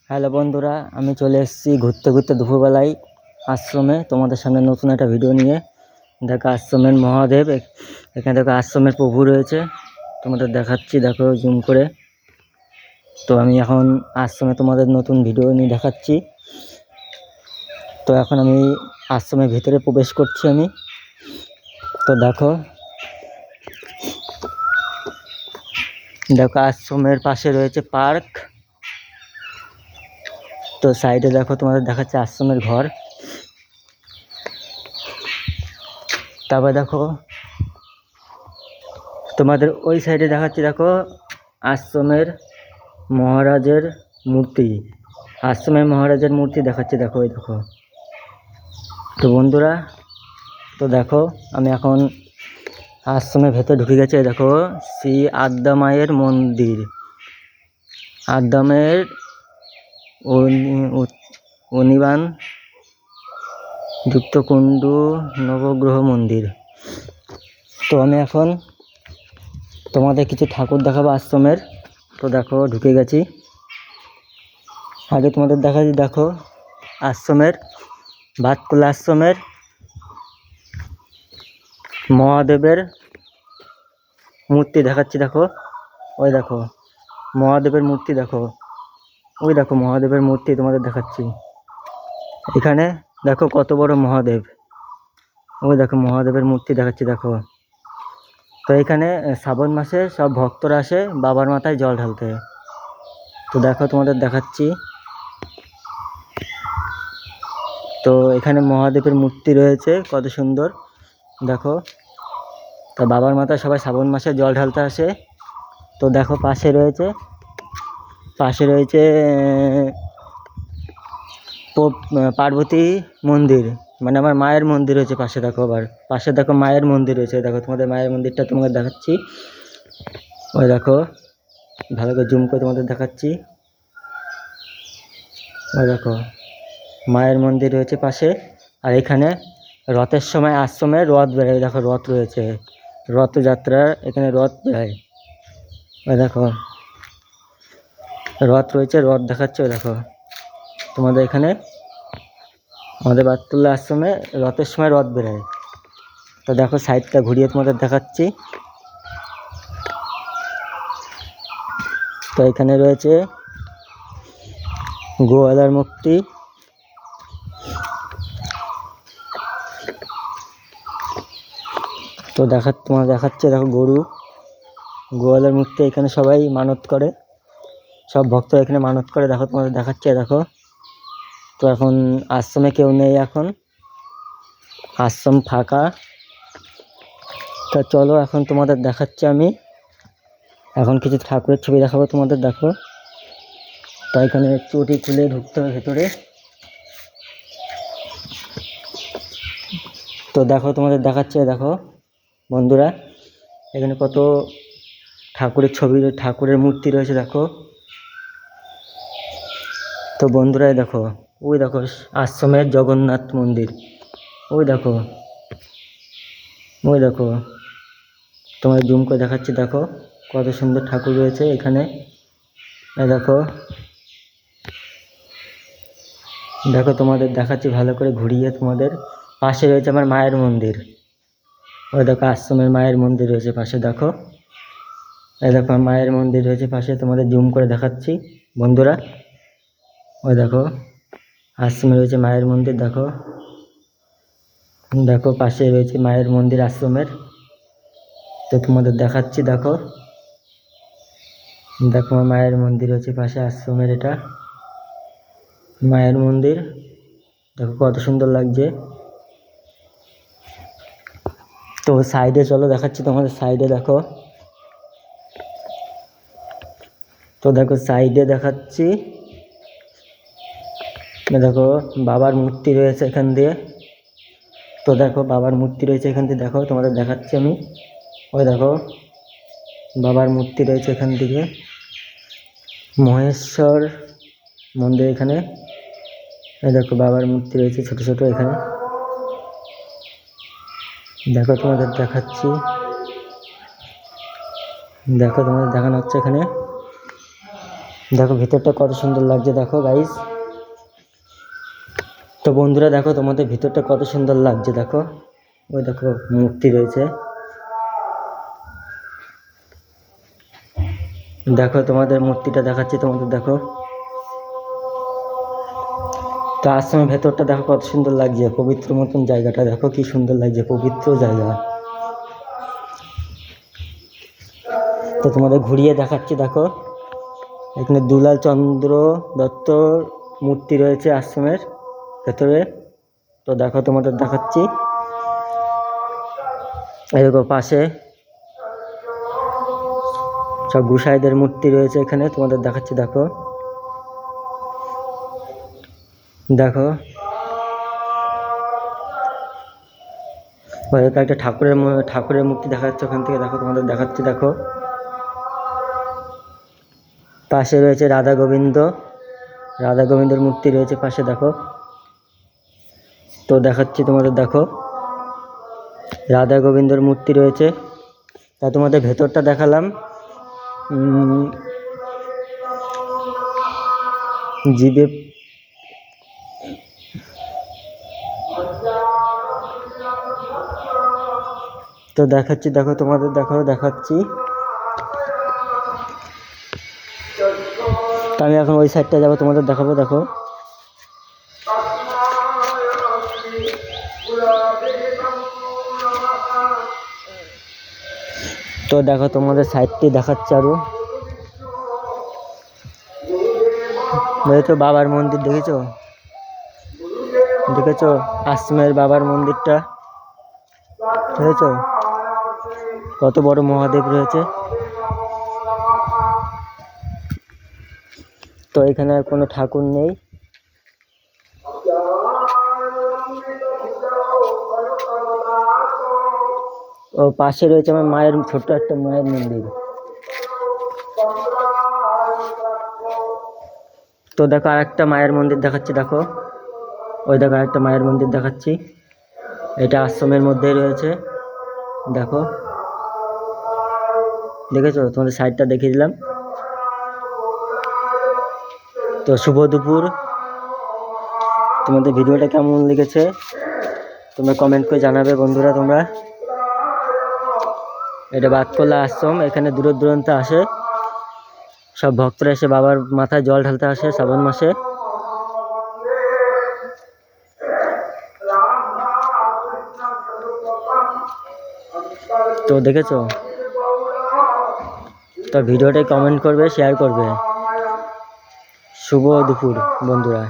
Hello বন্ধুরা, আমি চলে এসেছি ঘুরতে ঘুরতে দুপুরবেলায় আশ্রমে তোমাদের সামনে নতুন একটা ভিডিও নিয়ে। দেখো আশ্রমের মহাদেব, এখানে দেখো আশ্রমের প্রভু রয়েছে, তোমাদের দেখাচ্ছি, দেখো জুম করে। তো আমি এখন আশ্রমে তোমাদের নতুন ভিডিও নিয়ে দেখাচ্ছি। তো এখন আমি আশ্রমের ভিতরে প্রবেশ করছি আমি। তো দেখো দেখো আশ্রমের পাশে রয়েছে পার্ক। তো সাইডে দেখো তোমাদের দেখাচ্ছে আশ্রমের ঘর। তারপরে দেখো তোমাদের ওই সাইডে দেখাচ্ছি, দেখো আশ্রমের মহারাজের মূর্তি। আশ্রমের মহারাজের মূর্তি দেখাচ্ছি, দেখো ওই দেখো। তো বন্ধুরা, তো দেখো আমি এখন আশ্রমের ভেতর ঢুকে গেছি। দেখো শ্রী আদ্যা মায়ের মন্দির, আদ্যামের অনিবান যুক্তকুণ্ডু নবগ্রহ মন্দির। তো আমি এখন তোমাদের কিছু ঠাকুর দেখাবো আশ্রমের। তো দেখো ঢুকে গেছি। আগে তোমাদের দেখাচ্ছি, দেখো আশ্রমের ভাতকুলা আশ্রমের মহাদেবের মূর্তি দেখাচ্ছি, দেখো ওই দেখো মহাদেবের মূর্তি, দেখো ওই দেখো মহাদেবের মূর্তি তোমাদের দেখাচ্ছি। এখানে দেখো কত বড় মহাদেব, ওই দেখো মহাদেবের মূর্তি দেখাচ্ছি, দেখো। তো এখানে শ্রাবণ মাসে সব ভক্তরা আসে বাবার মাথায় জল ঢালতে। তো দেখো তোমাদের দেখাচ্ছি। তো এখানে মহাদেবের মূর্তি রয়েছে কত সুন্দর, দেখো। তো বাবার মাথায় সবাই শ্রাবণ মাসে জল ঢালতে আসে। তো দেখো পাশে রয়েছে পার্বতী মন্দির, মানে আমার মায়ের মন্দির রয়েছে পাশে। দেখো আবার পাশে দেখো মায়ের মন্দির রয়েছে, দেখো তোমাদের মায়ের মন্দিরটা তোমাদের দেখাচ্ছি, ওই দেখো ভালো করে জুম করে তোমাদের দেখাচ্ছি। ওই দেখো মায়ের মন্দির রয়েছে পাশে। আর এখানে রথের সময় আশ্রমে রথ বেরোয়, দেখো রথ রয়েছে, রথযাত্রার এখানে রথ বেরোয়। ওই দেখো রথ রয়েছে, রথ দেখাচ্ছে, ওই দেখো তোমাদের এখানে আমাদের বাতুল্লা আশ্রমে রথের সময় রথ বেরোয়। তো দেখো সাইডটা ঘুরিয়ে তোমাদের দেখাচ্ছি। তো এখানে রয়েছে গোয়ালার মূর্তি। তো তোমার দেখাচ্ছে, দেখো গোয়ালার মূর্তি। এখানে সবাই মানত করে, সব ভক্তরা এখানে মানত করে, দেখো তোমাদের দেখাচ্ছে, দেখো। তো এখন আশ্রমে কেউ নেই, এখন আশ্রম ফাঁকা। তা চলো এখন তোমাদের দেখাচ্ছি আমি এখন কিছু ঠাকুরের ছবি দেখাবো তোমাদের, দেখো। তো এখানে চটি খুলে ঢুকতে হবে ভেতরে। তো দেখো তোমাদের দেখাচ্ছে, দেখো বন্ধুরা, এখানে কত ঠাকুরের ছবি, ঠাকুরের মূর্তি রয়েছে, দেখো। তো বন্ধুরা দেখো, ওই দেখো আশ্রমের জগন্নাথ মন্দির, ওই দেখো তোমার জুম করে দেখাচ্ছি, দেখো কত সুন্দর ঠাকুর রয়েছে এখানে। দেখো দেখো তোমাদের দেখাচ্ছি ভালো করে ঘুরিয়ে। তোমাদের পাশে রয়েছে আমার মায়ের মন্দির, ওই দেখো আশ্রমের মায়ের মন্দির রয়েছে পাশে, দেখো এই দেখো মায়ের মন্দির রয়েছে পাশে, তোমাদের জুম করে দেখাচ্ছি বন্ধুরা। ওই দেখো আশ্রমে রয়েছে মায়ের মন্দির, দেখো দেখো পাশে রয়েছে মায়ের মন্দির আশ্রমের। তো তোমাদের দেখাচ্ছি, দেখো দেখো মায়ের মন্দির রয়েছে পাশে আশ্রমের, এটা মায়ের মন্দির, দেখো কত সুন্দর লাগছে। তো সাইডে চলো দেখাচ্ছি তোমাদের, সাইডে দেখো। তো দেখো সাইডে দেখাচ্ছি, দেখো বাবার মূর্তি রয়েছে এখান দিয়ে। তো দেখো বাবার মূর্তি রয়েছে এখান দিয়ে, দেখো তোমাদের দেখাচ্ছি আমি, ওই দেখো বাবার মূর্তি রয়েছে এখান থেকে। মহেশ্বর মন্দির এখানে, এই দেখো বাবার মূর্তি রয়েছে ছোট ছোট এখানে, দেখো তোমাদের দেখাচ্ছি, দেখো তোমাদের দেখানো হচ্ছে এখানে। দেখো ভিতরটা কত সুন্দর লাগছে, দেখো গাইস। তো বন্ধুরা দেখো তোমাদের ভিতরটা কত সুন্দর লাগছে, দেখো ওই দেখো মূর্তি রয়েছে। দেখো তোমাদের মূর্তিটা দেখাচ্ছি তোমাদের, দেখো। তো আশ্রমের ভেতরটা দেখো কত সুন্দর লাগছে, পবিত্র মতন জায়গাটা দেখো কি সুন্দর লাগছে, পবিত্র জায়গা। তো তোমাদের ঘুরিয়ে দেখাচ্ছি, দেখো এখানে দুলাল চন্দ্র দত্ত মূর্তি রয়েছে আশ্রমের ভেতরে। তো দেখো তোমাদের দেখাচ্ছি, এরকম পাশে সব গুসাইদের মূর্তি রয়েছে এখানে, তোমাদের দেখাচ্ছি, দেখো। দেখো একটা ঠাকুরের মূর্তি দেখা যাচ্ছে ওখান থেকে, দেখো তোমাদের দেখাচ্ছি, দেখো। পাশে রয়েছে রাধা গোবিন্দর মূর্তি রয়েছে পাশে, দেখো। তো দেখাচ্ছি তোমাদের, দেখো রাধা গোবিন্দর মূর্তি রয়েছে। তা তোমাদের ভেতরটা দেখালাম। জিভে তো দেখাচ্ছি, দেখো তোমাদের, দেখাচ্ছি। তো আমি এখন ওই সাইডটা যাবো, তোমাদের দেখাবো, দেখো। তো দেখো তোমাদের সাইডটি দেখাচ্ছে আরো, দেখেছো বাবার মন্দির, দেখেছো আশ্রমের বাবার মন্দিরটা, দেখেছো কত বড় মহাদেব রয়েছে। তো এখানে আর কোনো ঠাকুর নেই। ও পাশে রয়েছে আমার মায়ের ছোট্ট একটা মায়ের মন্দির। তো দেখো আরেকটা মায়ের মন্দির দেখাচ্ছি, দেখো ওই দেখো আরেকটা মায়ের মন্দির দেখাচ্ছি, এটা আশ্রমের মধ্যেই রয়েছে, দেখো। দেখেছো তোমাদের সাইডটা দেখিয়ে দিলাম। তো শুভ দুপুর, তোমাদের ভিডিওটা কেমন লেগেছে তোমরা কমেন্ট করে জানাবে বন্ধুরা। তোমরা এটা বাতকলা আশ্রম, এখানে দূর দূরান্ত আসে সব ভক্তরা, এসে বাবার মাথায় জল ঢালতে আসে শ্রাবণ মাসে। তো দেখেছো, তো ভিডিওটা কমেন্ট করবে, শেয়ার করবে। শুভ দুপুর বন্ধুরা।